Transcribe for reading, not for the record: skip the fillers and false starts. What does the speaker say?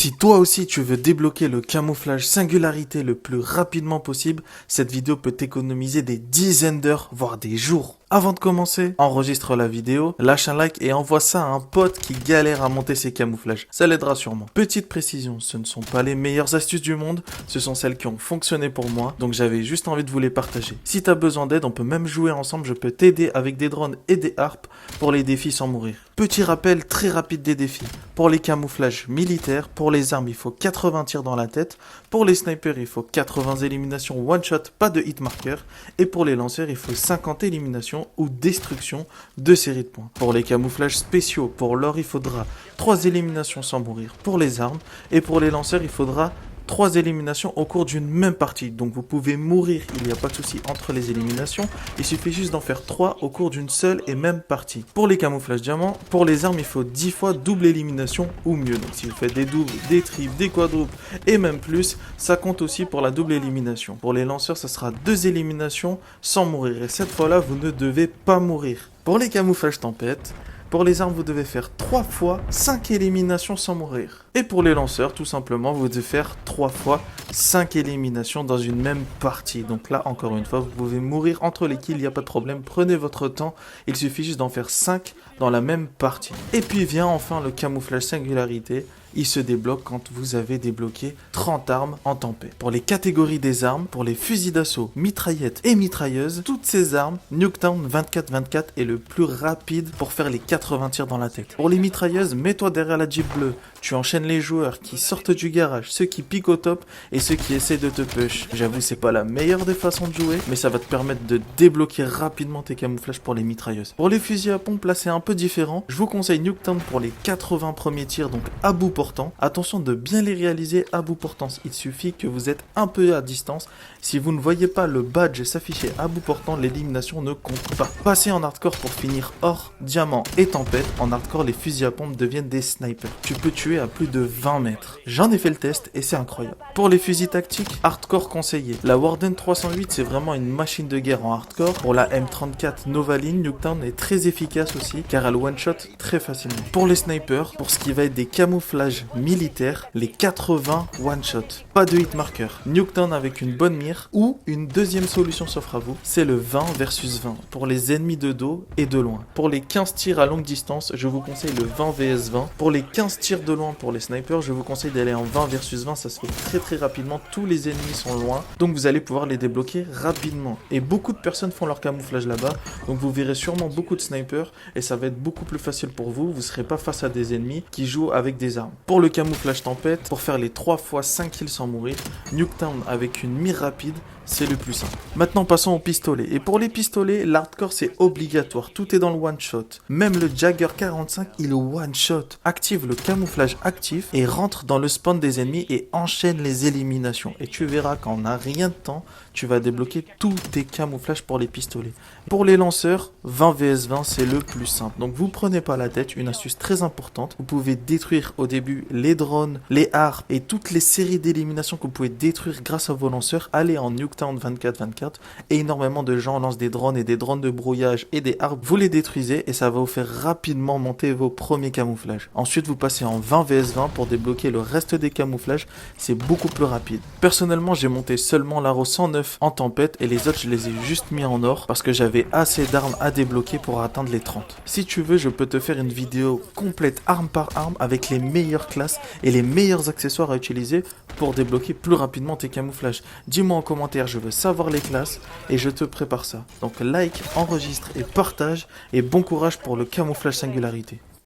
Si toi aussi tu veux débloquer le camouflage singularité le plus rapidement possible, cette vidéo peut t'économiser des dizaines d'heures, voire des jours. Avant de commencer, enregistre la vidéo, lâche un like et envoie ça à un pote qui galère à monter ses camouflages. Ça l'aidera sûrement. Petite précision, ce ne sont pas les meilleures astuces du monde, ce sont celles qui ont fonctionné pour moi, donc j'avais juste envie de vous les partager. Si t'as besoin d'aide, on peut même jouer ensemble, je peux t'aider avec des drones et des harpes pour les défis sans mourir. Petit rappel très rapide des défis. Pour les camouflages militaires, pour les armes, il faut 80 tirs dans la tête. Pour les snipers, il faut 80 éliminations one shot, pas de hit marker. Et pour les lanceurs, il faut 50 éliminations ou destruction de séries de points. Pour les camouflages spéciaux, pour l'or, il faudra 3 éliminations sans mourir pour les armes. Et pour les lanceurs, il faudra 3 éliminations au cours d'une même partie. Donc vous pouvez mourir, il n'y a pas de souci entre les éliminations. Il suffit juste d'en faire 3 au cours d'une seule et même partie. Pour les camouflages diamants, pour les armes, il faut 10 fois double élimination ou mieux. Donc si vous faites des doubles, des triples, des quadruples et même plus, ça compte aussi pour la double élimination. Pour les lanceurs, ça sera 2 éliminations sans mourir. Et cette fois-là, vous ne devez pas mourir. Pour les camouflages tempête, pour les armes, vous devez faire 3 fois 5 éliminations sans mourir. Et pour les lanceurs, tout simplement, vous devez faire 3 fois 5 éliminations dans une même partie. Donc là, encore une fois, vous pouvez mourir entre les kills, il n'y a pas de problème. Prenez votre temps, il suffit juste d'en faire 5 dans la même partie. Et puis vient enfin le camouflage singularité. Il se débloque quand vous avez débloqué 30 armes en tempête. Pour les catégories des armes, pour les fusils d'assaut, mitraillettes et mitrailleuses, toutes ces armes, Nuketown 24-24 est le plus rapide pour faire les 80 tirs dans la tête. Pour les mitrailleuses, mets-toi derrière la Jeep bleue. Tu enchaînes les joueurs qui sortent du garage, ceux qui piquent au top et ceux qui essaient de te push. J'avoue, c'est pas la meilleure des façons de jouer, mais ça va te permettre de débloquer rapidement tes camouflages pour les mitrailleuses. Pour les fusils à pompe, là c'est un peu différent. Je vous conseille Nuketown pour les 80 premiers tirs, donc à bout portant. Attention de bien les réaliser à bout portant. Il suffit que vous êtes un peu à distance. Si vous ne voyez pas le badge s'afficher à bout portant, l'élimination ne compte pas. Passez en hardcore pour finir or, diamant et tempête. En hardcore, les fusils à pompe deviennent des snipers. Tu peux tuer à plus de 20 mètres. J'en ai fait le test et c'est incroyable. Pour les fusils tactiques, hardcore conseillé. La Warden 308, c'est vraiment une machine de guerre en hardcore. Pour la M34 Novaline, Nuketown est très efficace aussi car elle one-shot très facilement. Pour les snipers, pour ce qui va être des camouflages militaires, les 80 one-shot. Pas de hit marker. Nuketown avec une bonne mire ou une deuxième solution s'offre à vous, c'est le 20 versus 20 pour les ennemis de dos et de loin. Pour les 15 tirs à longue distance, je vous conseille le 20 vs 20. Pour les 15 tirs de loin pour les snipers, je vous conseille d'aller en 20 versus 20, ça se fait très rapidement, tous les ennemis sont loin, donc vous allez pouvoir les débloquer rapidement. Et beaucoup de personnes font leur camouflage là-bas, donc vous verrez sûrement beaucoup de snipers et ça va être beaucoup plus facile pour vous, vous ne serez pas face à des ennemis qui jouent avec des armes. Pour le camouflage tempête, pour faire les 3 fois 5 kills sans mourir, Nuketown avec une mire rapide, c'est le plus simple. Maintenant passons au pistolet. Et pour les pistolets, l'hardcore c'est obligatoire. Tout est dans le one shot. Même le Jagger 45, il est one shot. Active le camouflage actif et rentre dans le spawn des ennemis et enchaîne les éliminations. Et tu verras qu'en un rien de temps, tu vas débloquer tous tes camouflages pour les pistolets. Pour les lanceurs, 20 vs 20 c'est le plus simple. Donc vous prenez pas la tête, une astuce très importante. Vous pouvez détruire au début les drones, les harpes et toutes les séries d'éliminations que vous pouvez détruire grâce à vos lanceurs. Allez en Nuketown 24-24 et énormément de gens lancent des drones et des drones de brouillage et des harpes. Vous les détruisez et ça va vous faire rapidement monter vos premiers camouflages. Ensuite vous passez en 20 vs 20 pour débloquer le reste des camouflages. C'est beaucoup plus rapide. Personnellement j'ai monté seulement l'Aro 109 en tempête et les autres je les ai juste mis en or parce que j'avais assez d'armes à débloquer pour atteindre les 30. Si tu veux je peux te faire une vidéo complète arme par arme avec les meilleures classes et les meilleurs accessoires à utiliser pour débloquer plus rapidement tes camouflages. Dis-moi en commentaire, je veux savoir les classes et je te prépare ça. Donc like, enregistre et partage et bon courage pour le camouflage singularité.